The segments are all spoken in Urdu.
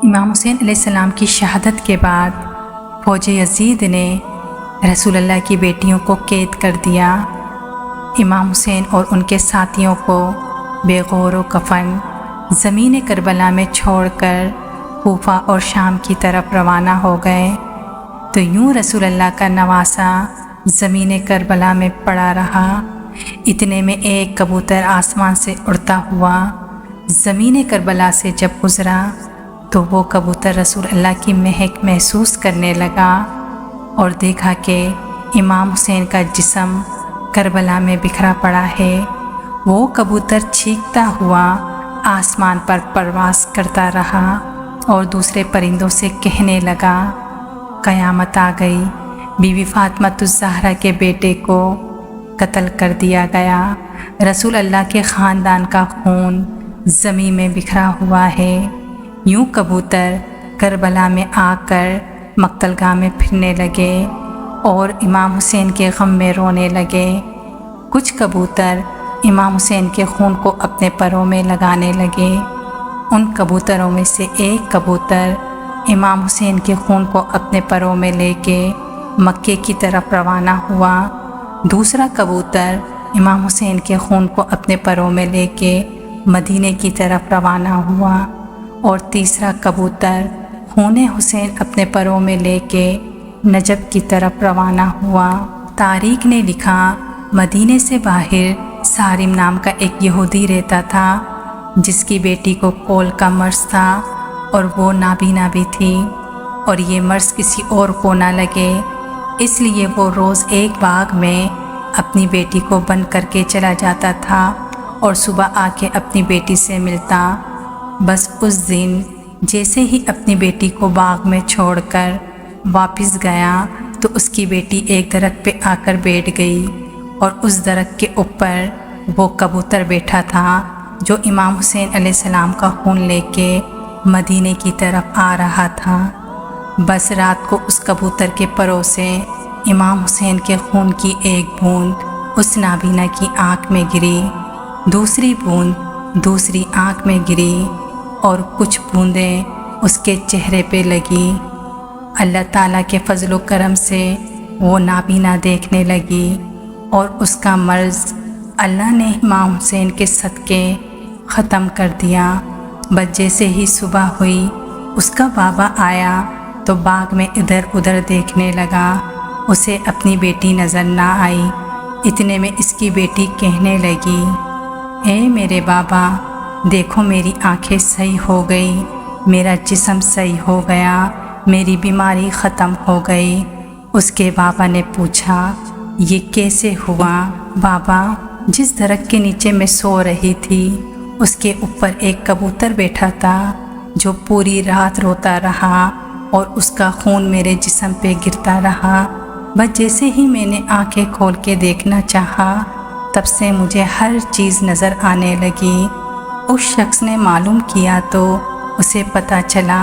امام حسین علیہ السلام کی شہادت کے بعد فوج یزید نے رسول اللہ کی بیٹیوں کو قید کر دیا۔ امام حسین اور ان کے ساتھیوں کو بے غور و کفن زمین کربلا میں چھوڑ کر کوفہ اور شام کی طرف روانہ ہو گئے۔ تو یوں رسول اللہ کا نواسہ زمین کربلا میں پڑا رہا۔ اتنے میں ایک کبوتر آسمان سے اڑتا ہوا زمین کربلا سے جب گزرا تو وہ کبوتر رسول اللہ کی مہک محسوس کرنے لگا اور دیکھا کہ امام حسین کا جسم کربلا میں بکھرا پڑا ہے۔ وہ کبوتر چیختا ہوا آسمان پر پرواز کرتا رہا اور دوسرے پرندوں سے کہنے لگا، قیامت آ گئی، بی بی فاطمہ الزہرا کے بیٹے کو قتل کر دیا گیا، رسول اللہ کے خاندان کا خون زمین میں بکھرا ہوا ہے۔ یوں کبوتر کربلا میں آ کر مقتل گاہ میں پھرنے لگے اور امام حسین کے غم میں رونے لگے۔ کچھ کبوتر امام حسین کے خون کو اپنے پروں میں لگانے لگے۔ ان کبوتروں میں سے ایک کبوتر امام حسین کے خون کو اپنے پروں میں لے کے مکے کی طرف روانہ ہوا۔ دوسرا کبوتر امام حسین کے خون کو اپنے پروں میں لے کے مدینے کی طرف روانہ ہوا اور تیسرا کبوتر خون حسین اپنے پروں میں لے کے نجف کی طرف روانہ ہوا۔ تاریخ نے لکھا، مدینے سے باہر سارم نام کا ایک یہودی رہتا تھا جس کی بیٹی کو کول کا مرض تھا اور وہ نابینا بھی تھی، اور یہ مرض کسی اور کو نہ لگے، اس لیے وہ روز ایک باغ میں اپنی بیٹی کو بند کر کے چلا جاتا تھا اور صبح آ کے اپنی بیٹی سے ملتا۔ بس اس دن جیسے ہی اپنی بیٹی کو باغ میں چھوڑ کر واپس گیا تو اس کی بیٹی ایک درخت پہ آ کر بیٹھ گئی اور اس درخت کے اوپر وہ کبوتر بیٹھا تھا جو امام حسین علیہ السلام کا خون لے کے مدینے کی طرف آ رہا تھا۔ بس رات کو اس کبوتر کے پروں سے امام حسین کے خون کی ایک بوند اس نابینا کی آنکھ میں گری، دوسری بوند دوسری آنکھ میں گری اور کچھ بوندیں اس کے چہرے پہ لگی۔ اللہ تعالیٰ کے فضل و کرم سے وہ نابینا دیکھنے لگی اور اس کا مرض اللہ نے امام حسین کے صدقے ختم کر دیا۔ بس جیسے ہی صبح ہوئی اس کا بابا آیا تو باغ میں ادھر ادھر دیکھنے لگا، اسے اپنی بیٹی نظر نہ آئی۔ اتنے میں اس کی بیٹی کہنے لگی، اے میرے بابا، دیکھو میری آنکھیں صحیح ہو گئی، میرا جسم صحیح ہو گیا، میری بیماری ختم ہو گئی۔ اس کے بابا نے پوچھا، یہ کیسے ہوا؟ بابا، جس درخت کے نیچے میں سو رہی تھی اس کے اوپر ایک کبوتر بیٹھا تھا جو پوری رات روتا رہا اور اس کا خون میرے جسم پہ گرتا رہا۔ بس جیسے ہی میں نے آنکھیں کھول کے دیکھنا چاہا تب سے مجھے ہر چیز نظر آنے لگی۔ اس شخص نے معلوم کیا تو اسے پتہ چلا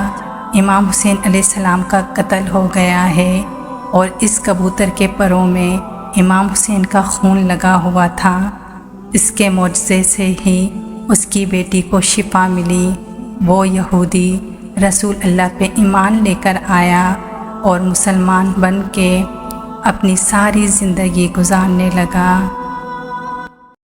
امام حسین علیہ السلام کا قتل ہو گیا ہے اور اس کبوتر کے پروں میں امام حسین کا خون لگا ہوا تھا۔ اس کے معجزے سے ہی اس کی بیٹی کو شفا ملی۔ وہ یہودی رسول اللہ پہ ایمان لے کر آیا اور مسلمان بن کے اپنی ساری زندگی گزارنے لگا۔